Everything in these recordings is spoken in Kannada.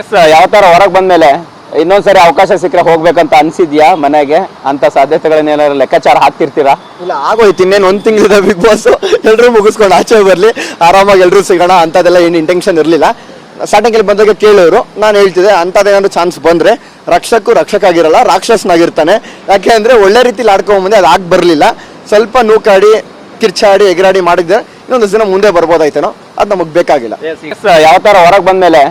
ಯಾವ ತರ ಹೊರಗೆ ಬಂದ್ಮೇಲೆ ಇನ್ನೊಂದ್ಸರಿ ಅವಕಾಶ ಸಿಕ್ಕರೆ ಹೋಗ್ಬೇಕಂತ ಅನ್ಸಿದ್ಯಾ ಮನೆಗೆ ಅಂತ ಸಾಧ್ಯತೆಗಳನ್ನೇನಾದ್ರು ಲೆಕ್ಕಾಚಾರ ಹಾಕ್ತಿರ್ತೀರಾ? ಇಲ್ಲ, ಆಗೋಯ್ತು. ಇನ್ನೇನು ಒಂದು ತಿಂಗಳಿದೆ ಬಿಗ್ ಬಾಸ್. ಎಲ್ಲರೂ ಮುಗಿಸ್ಕೊಂಡು ಆಚೆ ಬರಲಿ, ಆರಾಮಾಗಿ ಎಲ್ಲರೂ ಸಿಗೋಣ ಅಂತದೆಲ್ಲ ಏನು ಇಂಟೆನ್ಷನ್ ಇರಲಿಲ್ಲ. ಸ್ಟಾರ್ಟಿಂಗಲ್ಲಿ ಬಂದಾಗ ಕೇಳೋರು, ನಾನು ಹೇಳ್ತಿದ್ದೆ ಅಂಥದ್ದೇನಾದ್ರು ಚಾನ್ಸ್ ಬಂದರೆ ರಕ್ಷಕ ಆಗಿರಲ್ಲ, ರಾಕ್ಷಸನಾಗಿರ್ತಾನೆ. ಯಾಕೆ ಅಂದರೆ ಒಳ್ಳೆ ರೀತಿಲಿ ಆಡ್ಕೊಂಬಂದೆ, ಅದು ಆಗಿ ಬರಲಿಲ್ಲ. ಸ್ವಲ್ಪ ನೂಕಾಡಿ ಕಿರ್ಚಾಡಿ ಎಗರಾಡಿ ಮಾಡಿದ್ರೆ ಇನ್ನೊಂದು ದಿನ ಮುಂದೆ ಬರ್ಬೋದಾಯ್ತೇನೋ, ಅದು ನಮಗೆ ಬೇಕಾಗಿಲ್ಲ. ಯಾವ ತರ ಹೊರಗೆ ಬಂದ್ಮೇಲೆ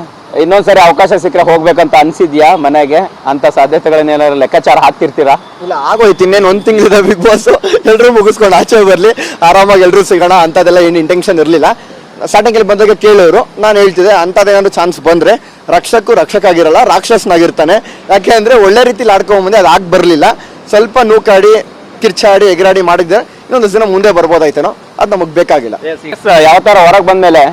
ಇನ್ನೊಂದ್ಸರಿ ಅವಕಾಶ ಸಿಕ್ಕರೆ ಹೋಗ್ಬೇಕಂತ ಅನ್ಸಿದ್ಯಾ ಮನೆಗೆ ಅಂತ ಸಾಧ್ಯತೆಗಳನ್ನೇನಾದ್ರು ಲೆಕ್ಕಾಚಾರ ಹಾಕ್ತಿರ್ತೀರಾ? ಇಲ್ಲ, ಆಗೋಯ್ತು. ಇನ್ನೇನು ಒಂದು ತಿಂಗಳಿದೆ ಬಿಗ್ ಬಾಸ್. ಎಲ್ಲರೂ ಮುಗಿಸ್ಕೊಂಡು ಆಚೆ ಬರಲಿ, ಆರಾಮಾಗಿ ಎಲ್ಲರೂ ಸಿಗೋಣ ಅಂತದೆಲ್ಲ ಏನು ಇಂಟೆನ್ಷನ್ ಇರಲಿಲ್ಲ. ಸ್ಟಾರ್ಟಿಂಗಲ್ಲಿ ಬಂದಾಗ ಕೇಳೋರು, ನಾನು ಹೇಳ್ತಿದ್ದೆ ಅಂಥದ್ದೇನಾದ್ರು ಚಾನ್ಸ್ ಬಂದರೆ ರಕ್ಷಕ ಆಗಿರಲ್ಲ, ರಾಕ್ಷಸನಾಗಿರ್ತಾನೆ. ಯಾಕೆ ಅಂದರೆ ಒಳ್ಳೆ ರೀತಿಲಿ ಆಡ್ಕೊಂಬಂದೆ, ಅದು ಆಗಿ ಬರಲಿಲ್ಲ. ಸ್ವಲ್ಪ ನೂಕಾಡಿ ಕಿರ್ಚಾಡಿ ಎಗರಾಡಿ ಮಾಡಿದ್ರೆ ಇನ್ನೊಂದು ದಿನ ಮುಂದೆ ಬರ್ಬೋದಾಯ್ತೇನೋ, ಅದು ನಮಗೆ ಬೇಕಾಗಿಲ್ಲ. ಯಾವ ತರ ಹೊರಗೆ ಬಂದ್ಮೇಲೆ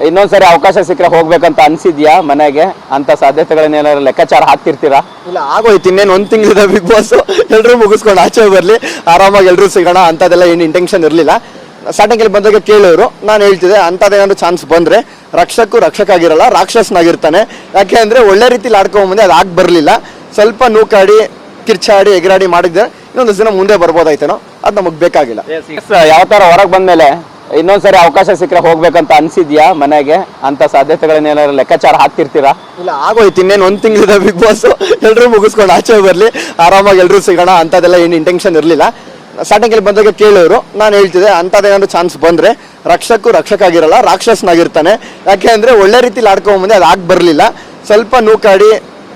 ಇನ್ನೊಂದ್ಸರಿ ಅವಕಾಶ ಸಿಕ್ಕರೆ ಹೋಗ್ಬೇಕಂತ ಅನ್ಸಿದ್ಯಾ ಮನೆಗೆ ಅಂತ ಸಾಧ್ಯತೆಗಳನ್ನೇನಾದ್ರು ಲೆಕ್ಕಾಚಾರ ಹಾಕ್ತಿರ್ತೀರಾ? ಇಲ್ಲ, ಆಗೋಯ್ತು. ಇನ್ನೇನು ಒಂದು ತಿಂಗಳಿದೆ ಬಿಗ್ ಬಾಸ್. ಎಲ್ಲರೂ ಮುಗಿಸ್ಕೊಂಡು ಆಚೆ ಬರಲಿ, ಆರಾಮಾಗಿ ಎಲ್ಲರೂ ಸಿಗೋಣ ಅಂತದೆಲ್ಲ ಏನು ಇಂಟೆನ್ಷನ್ ಇರಲಿಲ್ಲ. ಸ್ಟಾರ್ಟಿಂಗಲ್ಲಿ ಬಂದಾಗ ಕೇಳೋರು, ನಾನು ಹೇಳ್ತಿದ್ದೆ ಅಂಥದ್ದೇನಾದ್ರು ಚಾನ್ಸ್ ಬಂದರೆ ರಕ್ಷಕ ಆಗಿರಲ್ಲ, ರಾಕ್ಷಸನಾಗಿರ್ತಾನೆ. ಯಾಕೆ ಅಂದರೆ ಒಳ್ಳೆ ರೀತಿಲಿ ಆಡ್ಕೊಂಬಂದೆ, ಅದು ಆಗಿ ಬರಲಿಲ್ಲ. ಸ್ವಲ್ಪ ನೂಕಾಡಿ ಕಿರ್ಚಾಡಿ ಎಗರಾಡಿ ಮಾಡಿದ್ರೆ ಇನ್ನೊಂದು ದಿನ ಮುಂದೆ ಬರ್ಬೋದಾಯ್ತೇನೋ, ಅದು ನಮಗೆ ಬೇಕಾಗಿಲ್ಲ. ಯಾವ ತರ ಹೊರಗೆ ಬಂದ್ಮೇಲೆ ಇನ್ನೊಂದ್ಸರಿ ಅವಕಾಶ ಸಿಕ್ಕರೆ ಹೋಗ್ಬೇಕಂತ ಅನ್ಸಿದ್ಯಾ ಮನೆಗೆ ಅಂತ ಸಾಧ್ಯತೆಗಳನ್ನೇನಾದ್ರು ಲೆಕ್ಕಾಚಾರ ಹಾಕ್ತಿರ್ತೀರಾ? ಇಲ್ಲ, ಆಗೋಯ್ತು. ಇನ್ನೇನು ಒಂದು ತಿಂಗಳಿದೆ ಬಿಗ್ ಬಾಸ್. ಎಲ್ಲರೂ ಮುಗಿಸ್ಕೊಂಡು ಆಚೆ ಬರಲಿ, ಆರಾಮಾಗಿ ಎಲ್ಲರೂ ಸಿಗೋಣ ಅಂತದೆಲ್ಲ ಏನು ಇಂಟೆನ್ಷನ್ ಇರಲಿಲ್ಲ. ಸ್ಟಾರ್ಟಿಂಗಲ್ಲಿ ಬಂದಾಗ ಕೇಳೋರು, ನಾನು ಹೇಳ್ತಿದ್ದೆ ಅಂಥದ್ದೇನಾದ್ರು ಚಾನ್ಸ್ ಬಂದರೆ ರಕ್ಷಕ ಆಗಿರಲ್ಲ, ರಾಕ್ಷಸನಾಗಿರ್ತಾನೆ. ಯಾಕೆ ಅಂದರೆ ಒಳ್ಳೆ ರೀತಿಲಿ ಆಡ್ಕೊಂಬಂದೆ, ಅದು ಆಗಿ ಬರಲಿಲ್ಲ. ಸ್ವಲ್ಪ ನೂಕಾಡಿ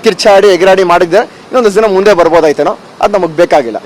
ಕಿರ್ಚಾಡಿ ಎಗರಾಡಿ ಮಾಡಿದ್ರೆ ಇನ್ನೊಂದು ದಿನ ಮುಂದೆ ಬರ್ಬೋದಾಯ್ತೇನೋ, ಅದು ನಮಗೆ ಬೇಕಾಗಿಲ್ಲ.